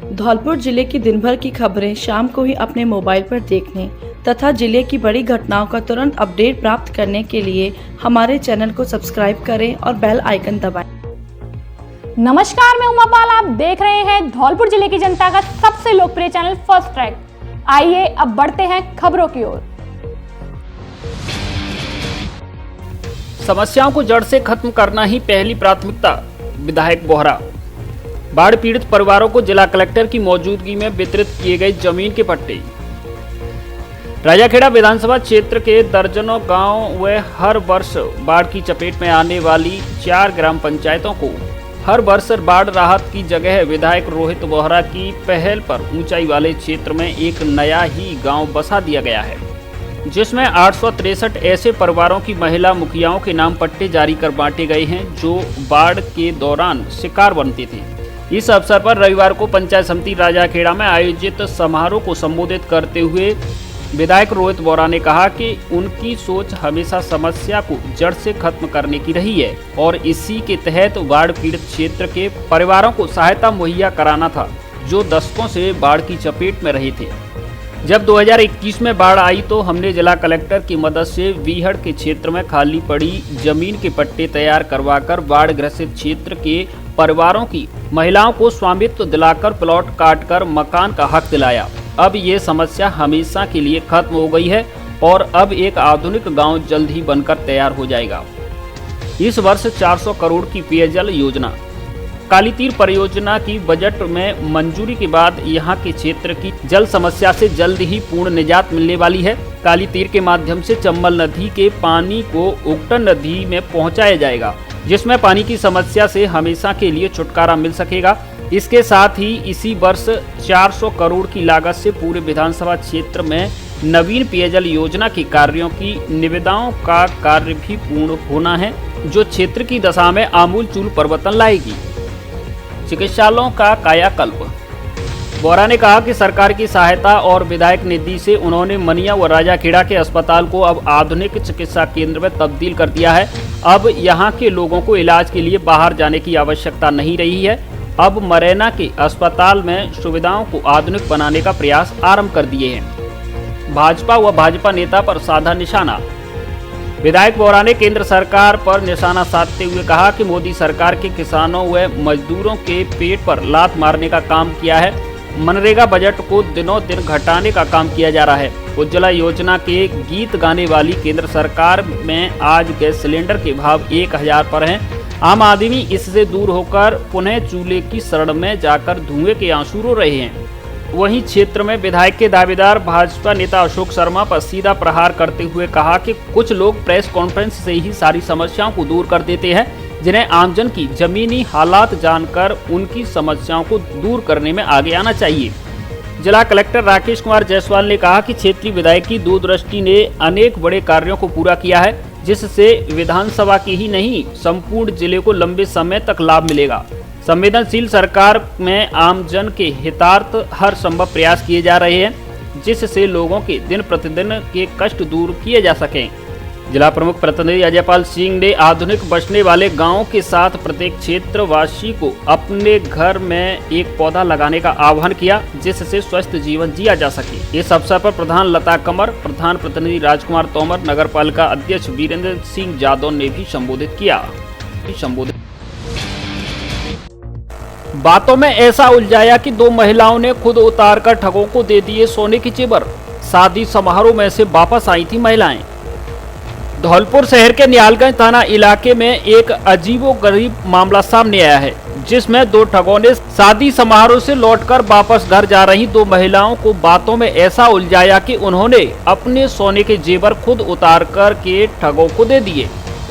धौलपुर जिले की दिन भर की खबरें शाम को ही अपने मोबाइल पर देखने तथा जिले की बड़ी घटनाओं का तुरंत अपडेट प्राप्त करने के लिए हमारे चैनल को सब्सक्राइब करें और बेल आइकन दबाएं। नमस्कार, मैं उमा पाल। आप देख रहे हैं धौलपुर जिले की जनता का सबसे लोकप्रिय चैनल फर्स्ट ट्रैक। आइए अब बढ़ते हैं खबरों की ओर। समस्याओं को जड़ से खत्म करना ही पहली प्राथमिकता, विधायक बोहरा। बाढ़ पीड़ित परिवारों को जिला कलेक्टर की मौजूदगी में वितरित किए गए जमीन के पट्टे। राजाखेड़ा विधानसभा क्षेत्र के दर्जनों गांव व हर वर्ष बाढ़ की चपेट में आने वाली 4 ग्राम पंचायतों को हर वर्ष बाढ़ राहत की जगह विधायक रोहित बोहरा की पहल पर ऊंचाई वाले क्षेत्र में एक नया ही गांव बसा दिया गया है, जिसमें 863 ऐसे परिवारों की महिला मुखियाओं के नाम पट्टे जारी कर बांटे गए हैं जो बाढ़ के दौरान शिकार बनते थे। इस अवसर पर रविवार को पंचायत समिति राजाखेड़ा में आयोजित समारोह को संबोधित करते हुए विधायक रोहित बोहरा ने कहा कि उनकी सोच हमेशा समस्या को जड़ से खत्म करने की रही है और इसी के तहत बाढ़ पीड़ित क्षेत्र के परिवारों को सहायता मुहैया कराना था जो दशकों से बाढ़ की चपेट में रहे थे। जब 2021 में बाढ़ आई तो हमने जिला कलेक्टर की मदद से वीहड़ के क्षेत्र में खाली पड़ी जमीन के पट्टे तैयार करवाकर बाढ़ ग्रसित क्षेत्र के परिवारों की महिलाओं को स्वामित्व दिलाकर प्लॉट काटकर मकान का हक दिलाया। अब ये समस्या हमेशा के लिए खत्म हो गई है और अब एक आधुनिक गांव जल्द ही बनकर तैयार हो जाएगा। इस वर्ष 400 करोड़ की पेयजल योजना कालीतीर परियोजना की बजट में मंजूरी के बाद यहां के क्षेत्र की जल समस्या से जल्द ही पूर्ण निजात मिलने वाली है। कालीतीर के माध्यम से चंबल नदी के पानी को उगटन नदी में पहुंचाया जाएगा, जिसमें पानी की समस्या से हमेशा के लिए छुटकारा मिल सकेगा। इसके साथ ही इसी वर्ष 400 करोड़ की लागत से पूरे विधानसभा क्षेत्र में नवीन पेयजल योजना के कार्यों की निविदाओं का कार्य भी पूर्ण होना है, जो क्षेत्र की दशा में आमूलचूल परिवर्तन लाएगी। चिकित्सालयों का कायाकल्प। बोहरा ने कहा कि सरकार की सहायता और विधायक निधि से उन्होंने मनिया व राजाखेड़ा के अस्पताल को अब आधुनिक चिकित्सा केंद्र में तब्दील कर दिया है। अब यहां के लोगों को इलाज के लिए बाहर जाने की आवश्यकता नहीं रही है। अब मरैना के अस्पताल में सुविधाओं को आधुनिक बनाने का प्रयास आरंभ कर दिए हैं। भाजपा व भाजपा नेता पर साधा निशाना। विधायक बोहरा ने केंद्र सरकार पर निशाना साधते हुए कहा कि मोदी सरकार के किसानों व मजदूरों के पेट पर लात मारने का काम किया है। मनरेगा बजट को दिनों दिन घटाने का काम किया जा रहा है। उज्ज्वला योजना के गीत गाने वाली केंद्र सरकार में आज गैस सिलेंडर के भाव 1000 पर हैं। आम आदमी इससे दूर होकर पुनः चूल्हे की शरण में जाकर धुएं के आंसू रो रहे हैं। वहीं क्षेत्र में विधायक के दावेदार भाजपा नेता अशोक शर्मा पर सीधा प्रहार करते हुए कहा कि कुछ लोग प्रेस कॉन्फ्रेंस से ही सारी समस्याओं को दूर कर देते हैं, जिन्हें आमजन की जमीनी हालात जानकर उनकी समस्याओं को दूर करने में आगे आना चाहिए। जिला कलेक्टर राकेश कुमार जायसवाल ने कहा कि क्षेत्रीय विधायक की दूरदृष्टि ने अनेक बड़े कार्यों को पूरा किया है, जिससे विधानसभा की ही नहीं संपूर्ण जिले को लंबे समय तक लाभ मिलेगा। संवेदनशील सरकार में आमजन के हितार्थ हर संभव प्रयास किए जा रहे हैं, जिससे लोगों के दिन प्रतिदिन के कष्ट दूर किए जा सकें। जिला प्रमुख प्रतिनिधि अजयपाल सिंह ने आधुनिक बसने वाले गांवों के साथ प्रत्येक क्षेत्रवासी को अपने घर में एक पौधा लगाने का आह्वान किया, जिससे स्वस्थ जीवन जिया जा सके। इस अवसर पर प्रधान लता कमर, प्रधान प्रतिनिधि राजकुमार तोमर, नगर पालिका अध्यक्ष वीरेंद्र सिंह यादव ने भी संबोधित किया। बातों में ऐसा उलझाया कि 2 महिलाओं ने खुद उतारकर ठगों को दे दिए सोने के जेवर। शादी समारोह में से वापस आई थी महिलाएं। धौलपुर शहर के निहालगंज थाना इलाके में एक अजीबोगरीब मामला सामने आया है, जिसमें 2 ठगों ने शादी समारोह से लौटकर वापस घर जा रही 2 महिलाओं को बातों में ऐसा उलझाया कि उन्होंने अपने सोने के जेवर खुद उतार कर के ठगों को दे दिए।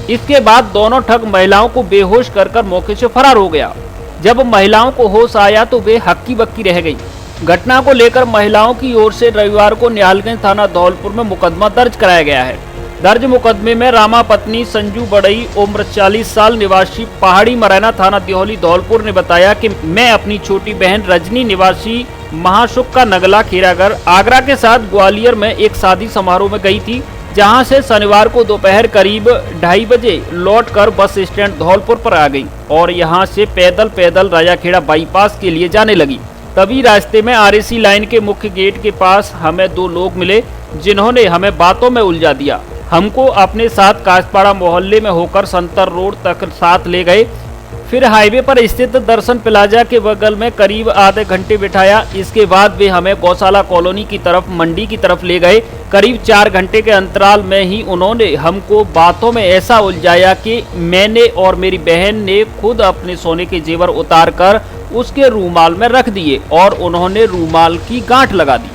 इसके बाद दोनों ठग महिलाओं को बेहोश कर मौके से फरार हो गया। जब महिलाओं को होश आया तो वे हक्की बक्की रह गई। घटना को लेकर महिलाओं की ओर से रविवार को निहालगंज थाना धौलपुर में मुकदमा दर्ज कराया गया है। दर्ज मुकदमे में रामा पत्नी संजू बड़ई उम्र 40 साल निवासी पहाड़ी मरैना थाना दिहोली धौलपुर ने बताया कि मैं अपनी छोटी बहन रजनी निवासी महासुख का नगला खेरागर आगरा के साथ ग्वालियर में एक शादी समारोह में गई थी, जहां से शनिवार को दोपहर करीब 2:30 बजे लौटकर बस स्टैंड धौलपुर पर आ गई और यहां से पैदल राजाखेड़ा बाईपास के लिए जाने लगी। तभी रास्ते में आरएसी लाइन के मुख्य गेट के पास हमें 2 लोग मिले, जिन्होंने हमें बातों में उलझा दिया। हमको अपने साथ कासपाड़ा मोहल्ले में होकर संतर रोड तक साथ ले गए, फिर हाईवे पर स्थित दर्शन प्लाजा के बगल में करीब आधे घंटे बिठाया। इसके बाद वे हमें गौशाला कॉलोनी की तरफ, मंडी की तरफ ले गए। करीब 4 घंटे के अंतराल में ही उन्होंने हमको बातों में ऐसा उलझाया कि मैंने और मेरी बहन ने खुद अपने सोने के जेवर उतारकर उसके रूमाल में रख दिए और उन्होंने रूमाल की गांठ लगा दी,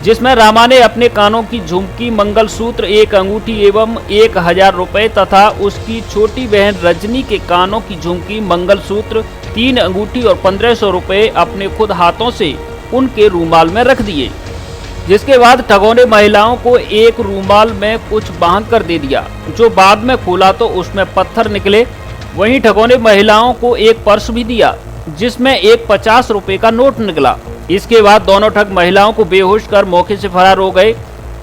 जिसमें रामा ने अपने कानों की झुमकी, मंगलसूत्र, 1 अंगूठी एवं 1000 रुपए तथा उसकी छोटी बहन रजनी के कानों की झुमकी, मंगलसूत्र, 3 अंगूठी और 1500 रुपए अपने खुद हाथों से उनके रूमाल में रख दिए। जिसके बाद ठगों ने महिलाओं को एक रूमाल में कुछ बांध कर दे दिया, जो बाद में खोला तो उसमें पत्थर निकले। वहीं ठगों ने महिलाओं को एक पर्स भी दिया, जिसमें एक 50 रुपए का नोट निकला। इसके बाद दोनों ठग महिलाओं को बेहोश कर मौके से फरार हो गए।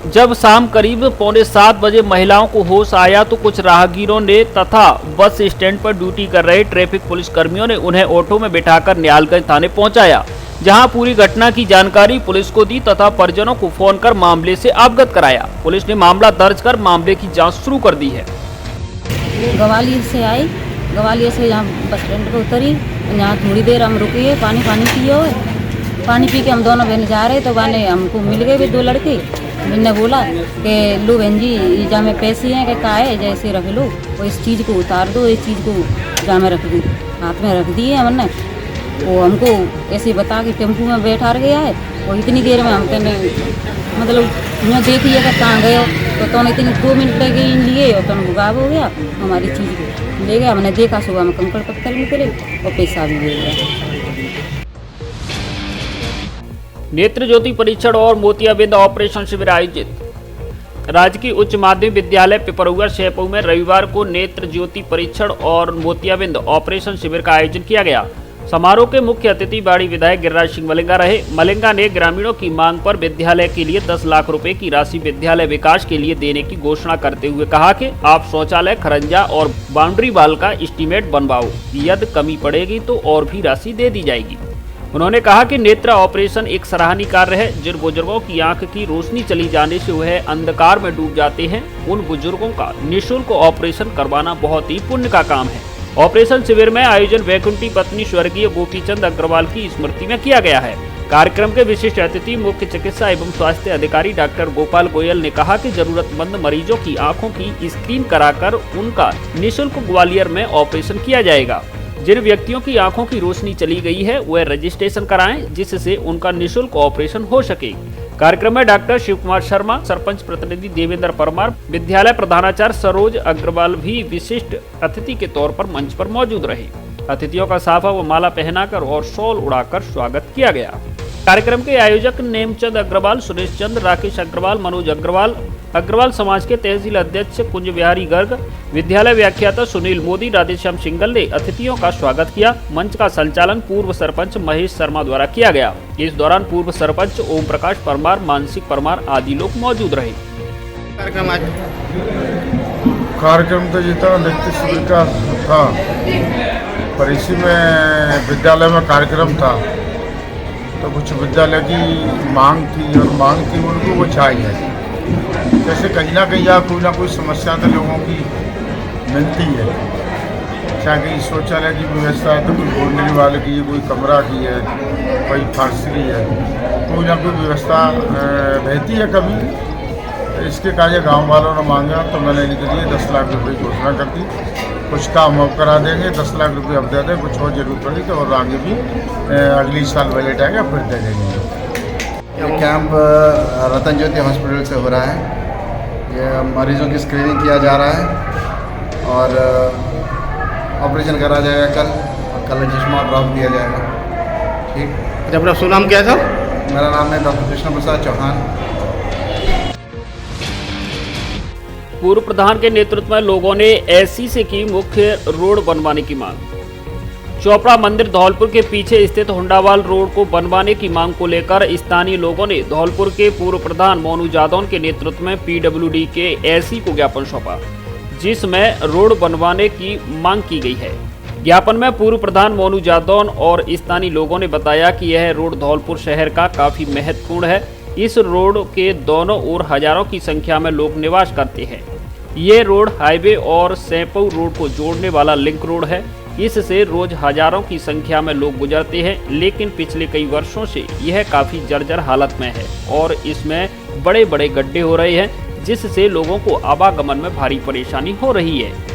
जब शाम करीब 6:45 बजे महिलाओं को होश आया तो कुछ राहगीरों ने तथा बस स्टैंड पर ड्यूटी कर रहे ट्रैफिक पुलिस कर्मियों ने उन्हें ऑटो में बिठाकर निहालगंज थाने पहुंचाया, जहां पूरी घटना की जानकारी पुलिस को दी तथा परिजनों को फोन कर मामले से अवगत कराया। पुलिस ने मामला दर्ज कर मामले की जाँच शुरू कर दी है। ग्वालियर से आई, ग्वालियर से यहाँ बस स्टैंड पर उतरी, यहाँ थोड़ी देर हम रुके, पानी पियो। पानी पी के हम दोनों बहन जा रहे तो वाने हमको मिल गए भी 2 लड़के। मैंने बोला कि लो बहन जी, जा में पैसे हैं कि का है, जैसे रख लो, वो इस चीज़ को उतार दो, इस चीज़ को जा में रख दी। हाथ में रख दिए हमने। वो हमको ऐसे बता के टेम्पू में बैठा गया है। वो इतनी देर में हम कहने मतलब मैं देखिए कि कहाँ गए हो, तो इतनी 2 मिनट लगे इन लिए और तुम गायब हो गया। हमारी चीज़ को ले गया। हमने देखा सुबह में कंकड़ पत्थर निकले और पैसा भी ले गया। नेत्र ज्योति परीक्षण और मोतियाबिंद ऑपरेशन शिविर आयोजित। राजकीय उच्च माध्यमिक विद्यालय पिपरुआ शेपऊ में रविवार को नेत्र ज्योति परीक्षण और मोतियाबिंद ऑपरेशन शिविर का आयोजन किया गया। समारोह के मुख्य अतिथि बाड़ी विधायक गिरिराज सिंह मलिंगा रहे। मलिंगा ने ग्रामीणों की मांग पर विद्यालय के लिए 10 लाख रुपए की राशि विद्यालय विकास के लिए देने की घोषणा करते हुए कहा कि आप शौचालय, खरंजा और बाउंड्री वाल का एस्टीमेट बनवाओ, यदि कमी पड़ेगी तो और भी राशि दे दी जाएगी। उन्होंने कहा कि नेत्र ऑपरेशन एक सराहनीय कार्य है। जिन बुजुर्गों की आंख की रोशनी चली जाने से वह अंधकार में डूब जाते हैं, उन बुजुर्गों का निःशुल्क ऑपरेशन करवाना बहुत ही पुण्य का काम है। ऑपरेशन शिविर में आयोजन वैकुंठी पत्नी स्वर्गीय गोपीचंद अग्रवाल की स्मृति में किया गया है। कार्यक्रम के विशिष्ट अतिथि मुख्य चिकित्सा एवं स्वास्थ्य अधिकारी डॉक्टर गोपाल गोयल ने कहा कि जरूरतमंद मरीजों की आंखों की स्क्रीन कराकर उनका निःशुल्क ग्वालियर में ऑपरेशन किया जाएगा। जिन व्यक्तियों की आंखों की रोशनी चली गई है वह रजिस्ट्रेशन कराएं, जिससे उनका निःशुल्क ऑपरेशन हो सके। कार्यक्रम में डॉक्टर शिव कुमार शर्मा, सरपंच प्रतिनिधि देवेंद्र परमार, विद्यालय प्रधानाचार्य सरोज अग्रवाल भी विशिष्ट अतिथि के तौर पर मंच पर मौजूद रहे। अतिथियों का साफा व माला पहनाकर और शॉल उड़ाकर स्वागत किया गया। कार्यक्रम के आयोजक नेमचंद अग्रवाल, सुरेश चंद्र, राकेश अग्रवाल, मनोज अग्रवाल, अग्रवाल समाज के तहसील अध्यक्ष कुंज बिहारी गर्ग, विद्यालय व्याख्याता सुनील मोदी, राधेश्याम सिंगल ने अतिथियों का स्वागत किया। मंच का संचालन पूर्व सरपंच महेश शर्मा द्वारा किया गया। इस दौरान पूर्व सरपंच ओम प्रकाश परमार, मानसिक परमार आदि लोग मौजूद रहे। कार्यक्रम तो जितना व्यक्ति शिविर का था, पर इसी में विद्यालय में कार्यक्रम था तो कुछ विद्यालय की मांग थी और मांग थी उनको वो चाहिए। जैसे कहीं ना कहीं या कोई समस्या तो लोगों की मिलती है, चाहे कहीं शौचालय की व्यवस्था है तो कोई बोलने वाले की, कोई कमरा की है, कोई फर्श की है, कोई ना कोई व्यवस्था रहती है कभी। इसके कार्य गांव वालों ने मांगा तो मैंने इनके लिए 10 लाख रुपये की घोषणा कर दी। कुछ काम अब करा देंगे, 10 लाख रुपये अब दे दें, कुछ और जरूरत पड़ी तो और आगे भी अगली साल बजट आएगा फिर दे देंगे। ये कैंप रतन ज्योति हॉस्पिटल से हो रहा है। ये मरीजों की स्क्रीनिंग किया जा रहा है और ऑपरेशन करा जाएगा कल, और कल चश्मा ड्रॉप दिया जाएगा। ठीक। अच्छा, अपना शुभ नाम क्या है सर? मेरा नाम है डॉक्टर कृष्ण प्रसाद चौहान। पूर्व प्रधान के नेतृत्व में लोगों ने एससी से की मुख्य रोड बनवाने की मांग। चोपड़ा मंदिर धौलपुर के पीछे स्थित हुंडावाल रोड को बनवाने की मांग को लेकर स्थानीय लोगों ने धौलपुर के पूर्व प्रधान मोनू जादौन के नेतृत्व में पीडब्ल्यूडी के एससी को ज्ञापन सौंपा, जिसमें रोड बनवाने की मांग की गई है। ज्ञापन में पूर्व प्रधान मोनू जादौन और स्थानीय लोगों ने बताया कि यह रोड धौलपुर शहर का काफी महत्वपूर्ण है। इस रोड के दोनों ओर हजारों की संख्या में लोग निवास करते हैं। ये रोड हाईवे और सैंपऊ रोड को जोड़ने वाला लिंक रोड है। इससे रोज हजारों की संख्या में लोग गुजरते हैं, लेकिन पिछले कई वर्षों से यह काफी जर्जर हालत में है और इसमें बड़े बड़े गड्ढे हो रहे हैं, जिससे लोगों को आवागमन में भारी परेशानी हो रही है।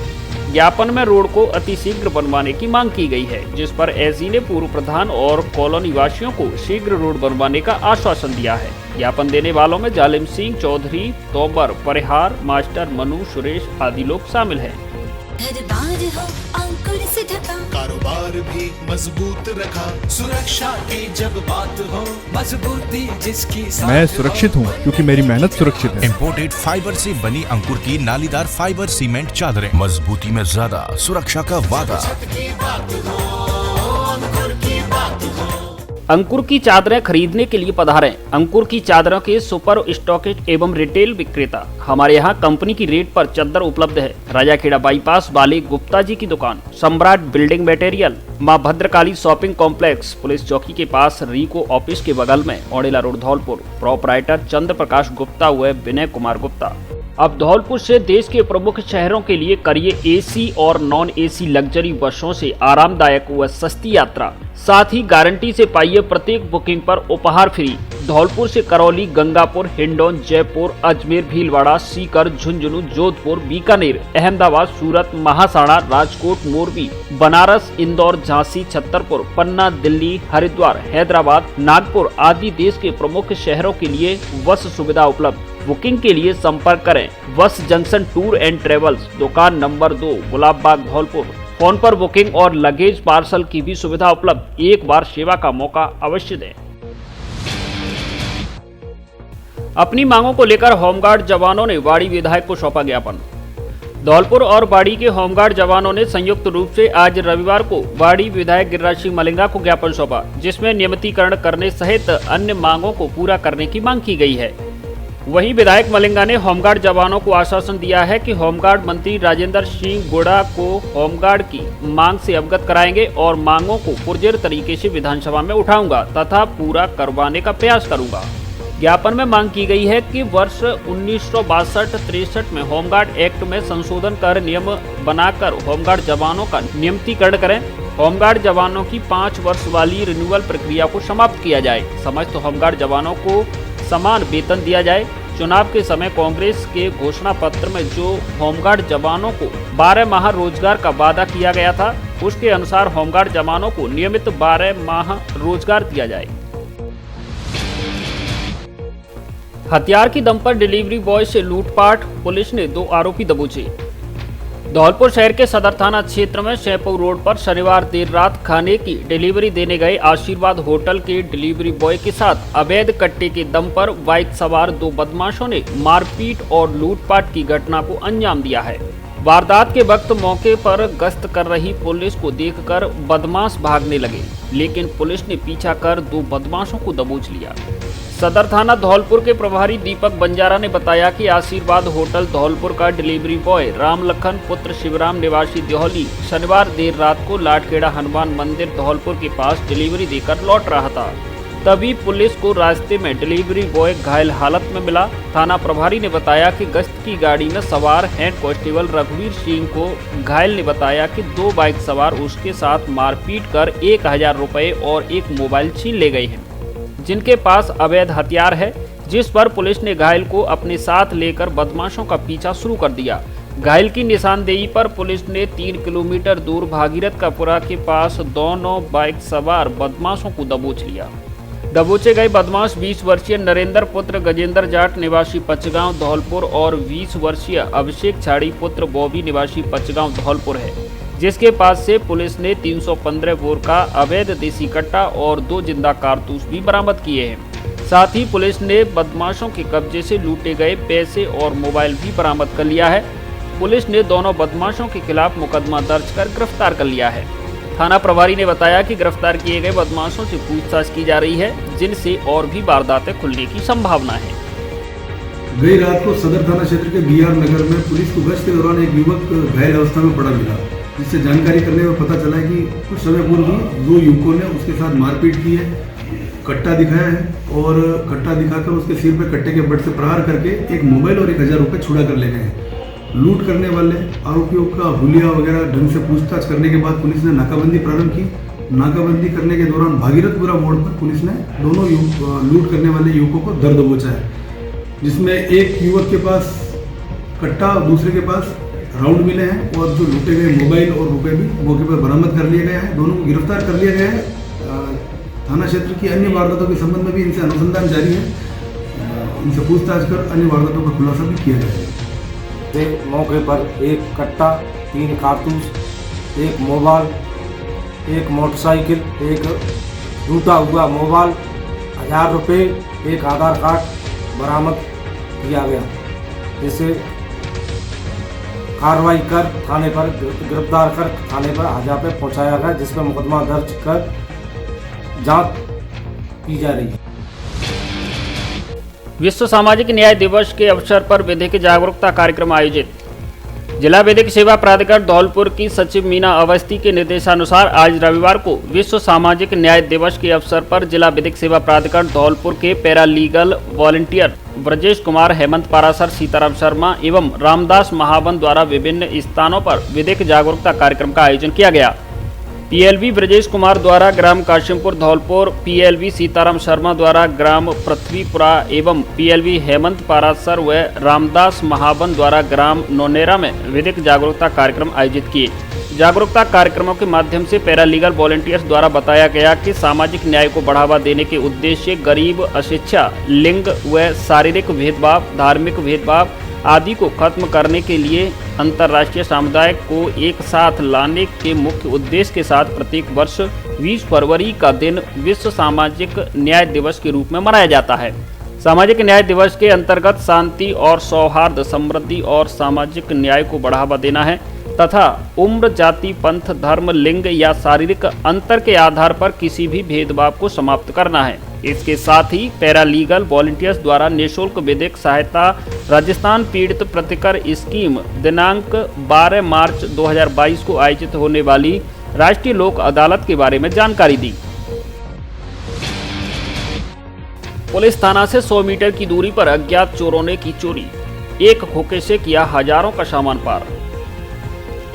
ज्ञापन में रोड को अतिशीघ्र बनवाने की मांग की गई है, जिस पर एसई ने पूर्व प्रधान और कॉलोनी वासियों को शीघ्र रोड बनवाने का आश्वासन दिया है। ज्ञापन देने वालों में जालिम सिंह, चौधरी, तोमर, परिहार, मास्टर, मनु, सुरेश आदि लोग शामिल हैं। घर-बार हो अंकुर से ढका, कारोबार भी मजबूत रखा, सुरक्षा की जब बात हो मजबूती जिसकी मैं सुरक्षित हूँ क्योंकि मेरी मेहनत सुरक्षित है। इम्पोर्टेड फाइबर से बनी अंकुर की नालीदार फाइबर सीमेंट चादरें, मजबूती में ज्यादा, सुरक्षा का वादा। अंकुर की चादरें खरीदने के लिए पधारें। अंकुर की चादरों के सुपर स्टॉकिस्ट एवं रिटेल विक्रेता। हमारे यहाँ कंपनी की रेट पर चादर उपलब्ध है। राजाखेड़ा बाईपास वाले गुप्ता जी की दुकान, सम्राट बिल्डिंग मटेरियल, माँ भद्रकाली शॉपिंग कॉम्प्लेक्स, पुलिस चौकी के पास, रीको ऑफिस के बगल में, ओडेला रोड धौलपुर। प्रोपराइटर चंद्र प्रकाश गुप्ता व विनय कुमार गुप्ता। अब धौलपुर से देश के प्रमुख शहरों के लिए करिए एसी और नॉन एसी लग्जरी बसों से आरामदायक व सस्ती यात्रा। साथ ही गारंटी से पाइए प्रत्येक बुकिंग पर उपहार फ्री। धौलपुर से करौली, गंगापुर, हिंडौन, जयपुर, अजमेर, भीलवाड़ा, सीकर, झुंझुनू, जोधपुर, बीकानेर, अहमदाबाद, सूरत, महासाणा, राजकोट, मोरबी, बनारस, इंदौर, झांसी, छतरपुर, पन्ना, दिल्ली, हरिद्वार, हैदराबाद, नागपुर आदि देश के प्रमुख शहरों के लिए बस सुविधा उपलब्ध। बुकिंग के लिए संपर्क करें बस जंक्शन टूर एंड ट्रेवल्स, दुकान नंबर 2, गुलाब बाग, धौलपुर। फोन पर बुकिंग और लगेज पार्सल की भी सुविधा उपलब्ध। एक बार सेवा का मौका अवश्य दें। अपनी मांगों को लेकर होमगार्ड जवानों ने वाड़ी विधायक को सौंपा ज्ञापन। धौलपुर और बाड़ी के होमगार्ड जवानों ने संयुक्त रूप से आज रविवार को बाड़ी विधायक गिरिराज सिंह मलिंगा को ज्ञापन सौंपा, जिसमें नियमितीकरण करने सहित अन्य मांगों को पूरा करने की मांग की गई है। वहीं विधायक मलिंगा ने होमगार्ड जवानों को आश्वासन दिया है कि होमगार्ड मंत्री राजेंद्र सिंह गोड़ा को होमगार्ड की मांग से अवगत कराएंगे और मांगों को पुरजोर तरीके से विधानसभा में उठाऊंगा तथा पूरा करवाने का प्रयास करूंगा। ज्ञापन में मांग की गई है कि वर्ष 1962-63 में होमगार्ड एक्ट में संशोधन कर नियम बनाकर होमगार्ड जवानों का नियमितीकरण करें। होमगार्ड जवानों की 5 वर्ष वाली रिन्यूअल प्रक्रिया को समाप्त किया जाए। समस्त होमगार्ड जवानों को समान वेतन दिया जाए। चुनाव के समय कांग्रेस के घोषणा पत्र में जो होमगार्ड जवानों को 12 माह रोजगार का वादा किया गया था, उसके अनुसार होमगार्ड जवानों को नियमित 12 माह रोजगार दिया जाए। हथियार की दम पर डिलीवरी बॉय से लूटपाट, पुलिस ने 2 आरोपी दबोचे। धौलपुर शहर के सदर थाना क्षेत्र में सैंपऊ रोड पर शनिवार देर रात खाने की डिलीवरी देने गए आशीर्वाद होटल के डिलीवरी बॉय के साथ अवैध कट्टे के दम पर बाइक सवार 2 बदमाशों ने मारपीट और लूटपाट की घटना को अंजाम दिया है। वारदात के वक्त मौके पर गश्त कर रही पुलिस को देखकर बदमाश भागने लगे, लेकिन पुलिस ने पीछा कर 2 बदमाशों को दबोच लिया। सदर थाना धौलपुर के प्रभारी दीपक बंजारा ने बताया कि आशीर्वाद होटल धौलपुर का डिलीवरी बॉय राम लखन पुत्र शिवराम निवासी देहली शनिवार देर रात को लाटखेड़ा हनुमान मंदिर धौलपुर के पास डिलीवरी देकर लौट रहा था। तभी पुलिस को रास्ते में डिलीवरी बॉय घायल हालत में मिला। थाना प्रभारी ने बताया कि गश्त की गाड़ी में सवार हेड कांस्टेबल रघुवीर सिंह को घायल ने बताया कि 2 बाइक सवार उसके साथ मारपीट कर 1000 रुपए और 1 मोबाइल छीन ले गए हैं, जिनके पास अवैध हथियार है, जिस पर पुलिस ने घायल को अपने साथ लेकर बदमाशों का पीछा शुरू कर दिया। घायल की निशानदेही पर पुलिस ने 3 किलोमीटर दूर भागीरथ का पुरा के पास दोनों बाइक सवार बदमाशों को दबोच लिया। दबोचे गए बदमाश 20 वर्षीय नरेंद्र पुत्र गजेंद्र जाट निवासी पचगांव धौलपुर और 20 वर्षीय अभिषेक छाड़ी पुत्र बॉबी निवासी पचगांव धौलपुर है, जिसके पास से पुलिस ने 315 बोर का अवैध देसी कट्टा और 2 जिंदा कारतूस भी बरामद किए हैं। साथ ही पुलिस ने बदमाशों के कब्जे से लूटे गए पैसे और मोबाइल भी बरामद कर लिया है। पुलिस ने दोनों बदमाशों के खिलाफ मुकदमा दर्ज कर गिरफ्तार कर लिया है। थाना प्रभारी ने बताया कि गिरफ्तार किए गए बदमाशों से पूछताछ की जा रही है, जिनसे और भी वारदातें खुलने की संभावना है। गई रात को सदर थाना क्षेत्र के बीआर नगर में पुलिस को गश्त के दौरान एक युवक घायल अवस्था में पड़ा मिला। जिससे जानकारी करने में पता चला कि कुछ समय पूर्व ही 2 युवकों ने उसके साथ मारपीट की है, कट्टा दिखाया है और कट्टा दिखाकर उसके सिर पर कट्टे के बट से प्रहार करके एक मोबाइल और 1000 रुपये छुड़ा कर ले गए हैं। लूट करने वाले आरोपियों का हुलिया वगैरह ढंग से पूछताछ करने के बाद पुलिस ने नाकाबंदी प्रारंभ की। नाकाबंदी करने के दौरान भागीरथपुरा मोड़ पर पुलिस ने दोनों लूट करने वाले युवकों को दर दबोचा है, जिसमें एक युवक के पास कट्टा और दूसरे के पास राउंड मिले हैं और जो लूटे गए मोबाइल और रुपए भी मौके पर बरामद कर लिए गए हैं। दोनों को गिरफ्तार कर लिया गया है। थाना क्षेत्र की अन्य वारदातों के संबंध में भी इनसे अनुसंधान जारी है। इनसे पूछताछ कर अन्य वारदातों का खुलासा भी किया जाएगा। मौके पर एक कट्टा, 3 कारतूस, एक मोबाइल, एक मोटरसाइकिल, एक टूटा हुआ मोबाइल, 1000 रुपये, एक आधार कार्ड बरामद किया गया, जिसे कार्रवाई कर थाने पर गिरफ्तार कर थाने पर हाजा पे पहुंचाया गया, जिस पर मुकदमा दर्ज कर जांच की जा रही है। विश्व सामाजिक न्याय दिवस के अवसर पर विधिक जागरूकता कार्यक्रम आयोजित। जिला विधिक सेवा प्राधिकरण धौलपुर की सचिव मीना अवस्थी के निर्देशानुसार आज रविवार को विश्व सामाजिक न्याय दिवस के अवसर पर जिला विधिक सेवा प्राधिकरण धौलपुर के पैरालीगल वॉलंटियर ब्रजेश कुमार, हेमंत पारासर, सीताराम शर्मा एवं रामदास महावन द्वारा विभिन्न स्थानों पर विधिक जागरूकता कार्यक्रम का आयोजन किया गया। पीएलवी ब्रजेश कुमार द्वारा ग्राम काशिमपुर धौलपुर, पीएलवी सीताराम शर्मा द्वारा ग्राम पृथ्वीपुरा एवं पीएलवी हेमंत पारासर व रामदास महावन द्वारा ग्राम नोनेरा में विधिक जागरूकता कार्यक्रम आयोजित किए। जागरूकता कार्यक्रमों के माध्यम से पैरालीगल वॉलंटियर्स द्वारा बताया गया कि सामाजिक न्याय को बढ़ावा देने के उद्देश्य गरीब, अशिक्षा, लिंग व शारीरिक भेदभाव, धार्मिक भेदभाव आदि को खत्म करने के लिए अंतर्राष्ट्रीय समुदाय को एक साथ लाने के मुख्य उद्देश्य के साथ प्रत्येक वर्ष 20 फरवरी का दिन विश्व सामाजिक न्याय दिवस के रूप में मनाया जाता है। सामाजिक न्याय दिवस के अंतर्गत शांति और सौहार्द, समृद्धि और सामाजिक न्याय को बढ़ावा देना है तथा उम्र, जाति, पंथ, धर्म, लिंग या शारीरिक अंतर के आधार पर किसी भी भेदभाव को समाप्त करना है। इसके साथ ही पैरालीगल वॉलंटियर्स द्वारा निःशुल्क विधिक सहायता राजस्थान पीड़ित प्रतिकर स्कीम दिनांक 12 मार्च 2022 को आयोजित होने वाली राष्ट्रीय लोक अदालत के बारे में जानकारी दी। पुलिस थाना से 100 मीटर की दूरी पर अज्ञात चोरों ने की चोरी, एक खोखे से किया हजारों का सामान पार।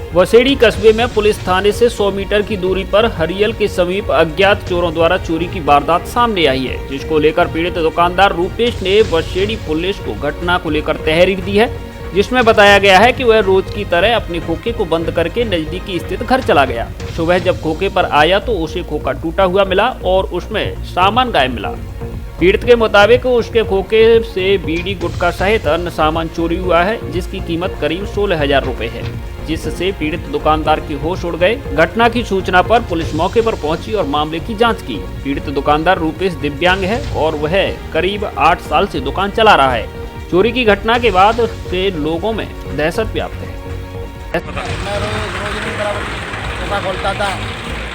वसेड़ी कस्बे में पुलिस थाने से 100 मीटर की दूरी पर हरियल के समीप अज्ञात चोरों द्वारा चोरी की वारदात सामने आई है, जिसको लेकर पीड़ित दुकानदार रूपेश ने वसेड़ी पुलिस को घटना को लेकर तहरीर दी है, जिसमें बताया गया है कि वह रोज की तरह अपने खोखे को बंद करके नजदीकी स्थित घर चला गया। सुबह जब खोखे पर आया तो उसे खोखा टूटा हुआ मिला और उसमें सामान गायब मिला। पीड़ित के मुताबिक उसके खोखे से बीड़ी, गुटखा सहित अन्य सामान चोरी हुआ है, जिसकी कीमत करीब 16,000 रुपए है, जिससे पीड़ित दुकानदार के होश उड़ गए। घटना की सूचना पर पुलिस मौके पर पहुंची और मामले की जांच की। पीड़ित दुकानदार रूपेश दिव्यांग है और वह करीब 8 साल से दुकान चला रहा है। चोरी की घटना के बाद से लोगों में दहशत व्याप्त है। मैं रोज खोलता था,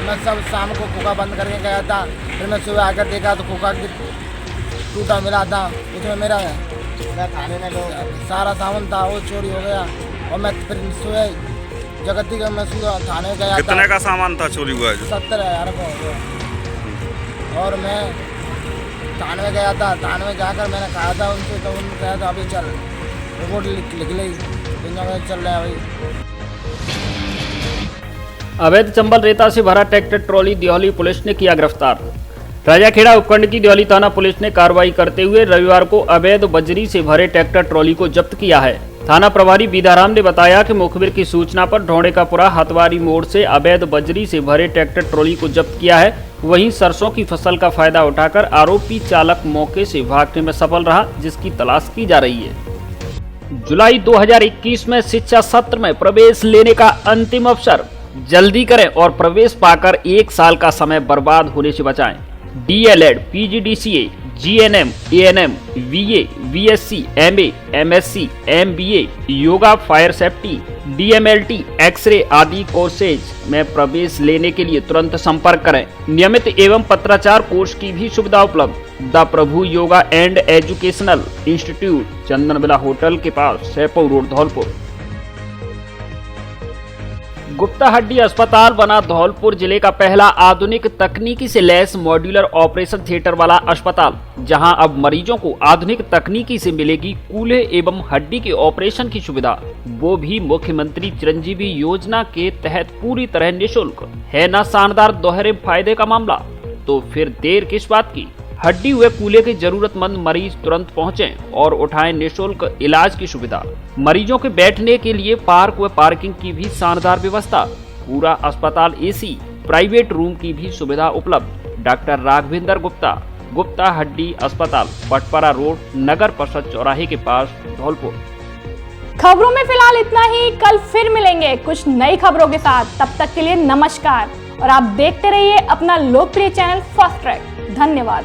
मैं सब शाम को खोखा बंद करके गया था, फिर मैं सुबह आकर देखा तो खोखा टूटा मिला था, उसमें मेरा थाने में सारा सामान था वो चोरी हो गया। और मैं फिर सुबह जगती का मैं सुबह थाने गया। कितने का सामान था चोरी हुआ है? 70,000 का हो गया। और मैं थाने में गया था, थाने में जाकर मैंने कहा था उनसे, तो उन्होंने कहा था अभी चल रिपोर्ट लिख ली, दुनिया में चल रहा है भाई। अवैध चंबल रेता से भरा ट्रैक्टर ट्रॉली दियोली पुलिस ने किया गिरफ्तार। राजाखेड़ा उपखंड की दियोली थाना पुलिस ने कार्रवाई करते हुए रविवार को अवैध बजरी से भरे ट्रैक्टर ट्रॉली को जब्त किया है। थाना प्रभारी बीदाराम ने बताया कि मुखबिर की सूचना पर ढोंडेकापुरा हथवारी मोड़ से अवैध बजरी से भरे ट्रैक्टर ट्रॉली को जब्त किया है। वहीं सरसों की फसल का फायदा उठाकर आरोपी चालक मौके से भागने में सफल रहा, जिसकी तलाश की जा रही है। जुलाई 2021 में शिक्षा सत्र में प्रवेश लेने का अंतिम अवसर, जल्दी करें और प्रवेश पाकर 1 साल का समय बर्बाद होने से बचाएं। DLED, PGDCA, GNM, ANM, VA, VSC, MA, MSc, MBA, yoga, fire safety, DMLT, X ray आदि कोर्सेज में प्रवेश लेने के लिए तुरंत संपर्क करें। नियमित एवं पत्राचार कोर्स की भी सुविधा उपलब्ध। The Prabhu Yoga and Educational Institute, Chandanbila hotel के पास, सैपौ रोड, धौलपुर। गुप्ता हड्डी अस्पताल बना धौलपुर जिले का पहला आधुनिक तकनीकी से लैस मॉड्यूलर ऑपरेशन थिएटर वाला अस्पताल, जहां अब मरीजों को आधुनिक तकनीकी से मिलेगी कूल्हे एवं हड्डी के ऑपरेशन की सुविधा, वो भी मुख्यमंत्री चिरंजीवी योजना के तहत पूरी तरह निःशुल्क। है ना शानदार दोहरे फायदे का मामला? तो फिर देर किस बात की? हड्डी हुए कूल्हे के जरूरतमंद मरीज तुरंत पहुंचें और उठाएं निःशुल्क इलाज की सुविधा। मरीजों के बैठने के लिए पार्क व पार्किंग की भी शानदार व्यवस्था। पूरा अस्पताल एसी, प्राइवेट रूम की भी सुविधा उपलब्ध। डॉक्टर राघवेंद्र गुप्ता, गुप्ता हड्डी अस्पताल, पटपरा रोड, नगर परिषद चौराहे के पास, धौलपुर। खबरों में फिलहाल इतना ही। कल फिर मिलेंगे कुछ नई खबरों के साथ। तब तक के लिए नमस्कार और आप देखते रहिए अपना लोकप्रिय चैनल फर्स्ट ट्रैक। धन्यवाद।